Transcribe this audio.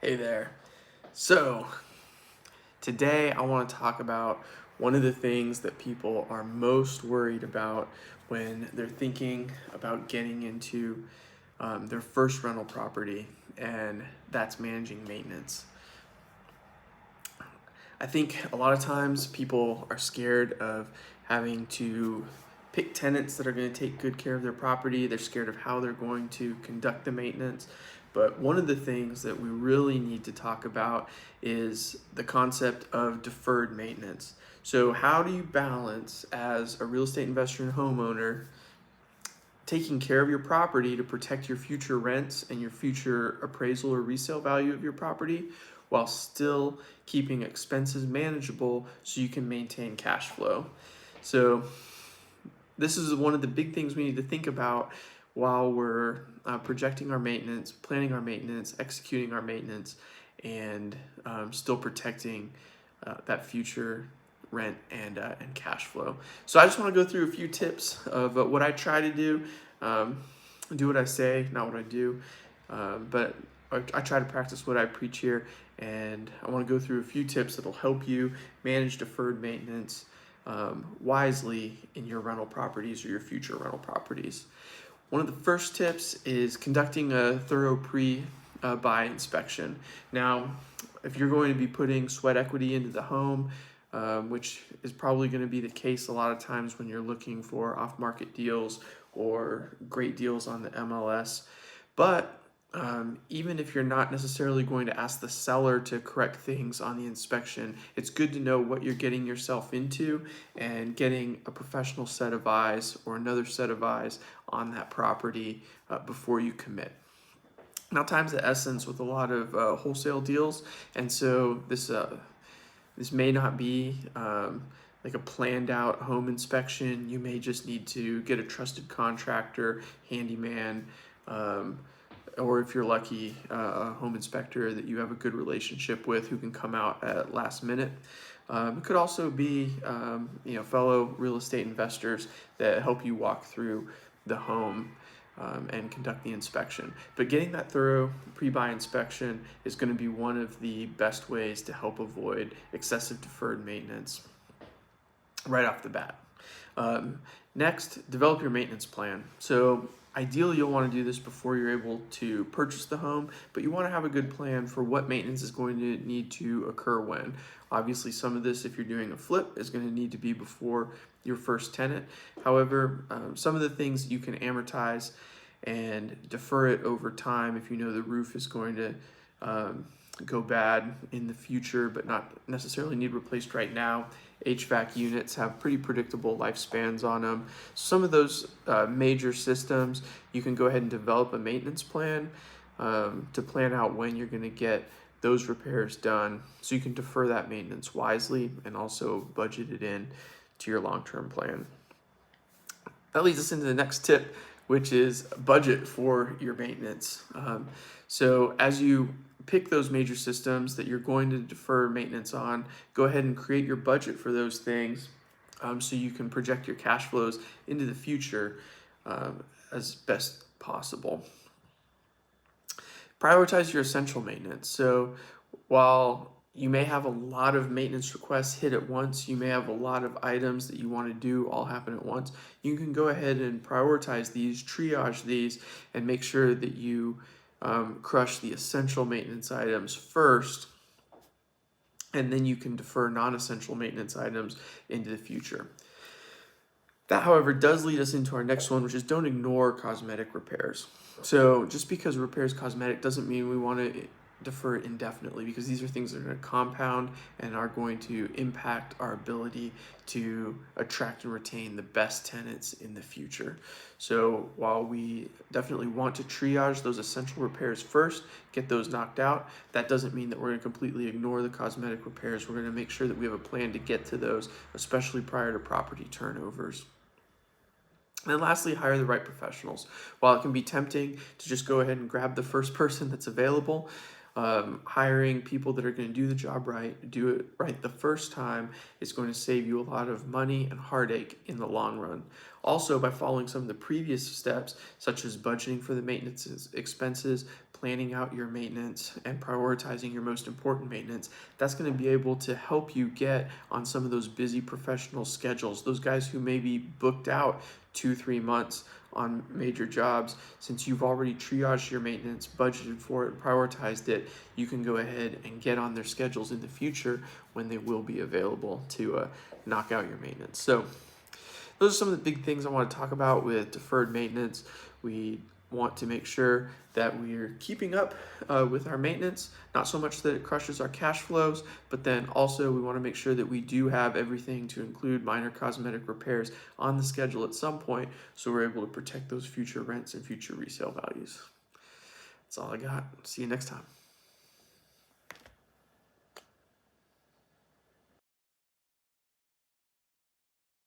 Hey there. So, today I want to talk about one of the things that people are most worried about when they're thinking about getting into their first rental property, and that's managing maintenance. I think a lot of times people are scared of having to pick tenants that are going to take good care of their property. They're scared of how they're going to conduct the maintenance. But one of the things that we really need to talk about is the concept of deferred maintenance. So, how do you balance as a real estate investor and homeowner taking care of your property to protect your future rents and your future appraisal or resale value of your property while still keeping expenses manageable so you can maintain cash flow? So, this is one of the big things we need to think about while we're projecting our maintenance, planning our maintenance, executing our maintenance, and still protecting that future rent and cash flow. So I just want to go through a few tips of what I try to do. Um, do what I say, not what I do. But I try to practice what I preach here, and I want to go through a few tips that'll help you manage deferred maintenance wisely in your rental properties or your future rental properties. One of the first tips is conducting a thorough pre-buy inspection. Now, if you're going to be putting sweat equity into the home, which is probably going to be the case a lot of times when you're looking for off-market deals or great deals on the MLS. But even if you're not necessarily going to ask the seller to correct things on the inspection, it's good to know what you're getting yourself into and getting a professional set of eyes or another set of eyes on that property before you commit. Now, time's the essence with a lot of wholesale deals, and so this may not be like a planned out home inspection. You may just need to get a trusted contractor, handyman, or if you're lucky, a home inspector that you have a good relationship with who can come out at last minute. It could also be fellow real estate investors that help you walk through the home and conduct the inspection. But getting that thorough pre-buy inspection is going to be one of the best ways to help avoid excessive deferred maintenance right off the bat. Next, develop your maintenance plan. So ideally, you'll want to do this before you're able to purchase the home, but you want to have a good plan for what maintenance is going to need to occur when. Obviously, some of this, if you're doing a flip, is going to need to be before your first tenant. However, some of the things you can amortize and defer it over time if you know the roof is going to go bad in the future but not necessarily need replaced right now. HVAC units have pretty predictable lifespans on them. Some of those major systems, you can go ahead and develop a maintenance plan to plan out when you're going to get those repairs done so you can defer that maintenance wisely and also budget it in to your long-term plan. That leads us into the next tip, which is budget for your maintenance. So as you pick those major systems that you're going to defer maintenance on, go ahead and create your budget for those things so you can project your cash flows into the future as best possible. Prioritize your essential maintenance. So while you may have a lot of maintenance requests hit at once, you may have a lot of items that you want to do all happen at once, you can go ahead and prioritize these, triage these, and make sure that you crush the essential maintenance items first, and then you can defer non-essential maintenance items into the future. That, however, does lead us into our next one, which is don't ignore cosmetic repairs. So just because a repair is cosmetic doesn't mean we want to defer it indefinitely, because these are things that are going to compound and are going to impact our ability to attract and retain the best tenants in the future. So while we definitely want to triage those essential repairs first, get those knocked out, that doesn't mean that we're going to completely ignore the cosmetic repairs. We're going to make sure that we have a plan to get to those, especially prior to property turnovers. And lastly, hire the right professionals. While it can be tempting to just go ahead and grab the first person that's available, hiring people that are going to do the job right, do it right the first time, is going to save you a lot of money and heartache in the long run. Also, by following some of the previous steps, such as budgeting for the maintenance expenses, planning out your maintenance, and prioritizing your most important maintenance, that's going to be able to help you get on some of those busy professional schedules. Those guys who may be booked out 2-3 months on major jobs, since you've already triaged your maintenance, budgeted for it, prioritized it, you can go ahead and get on their schedules in the future when they will be available to knock out your maintenance. So those are some of the big things I want to talk about with deferred maintenance. We want to make sure that we're keeping up with our maintenance, not so much that it crushes our cash flows, but then also we want to make sure that we do have everything to include minor cosmetic repairs on the schedule at some point, so we're able to protect those future rents and future resale values. That's all I got. See you next time.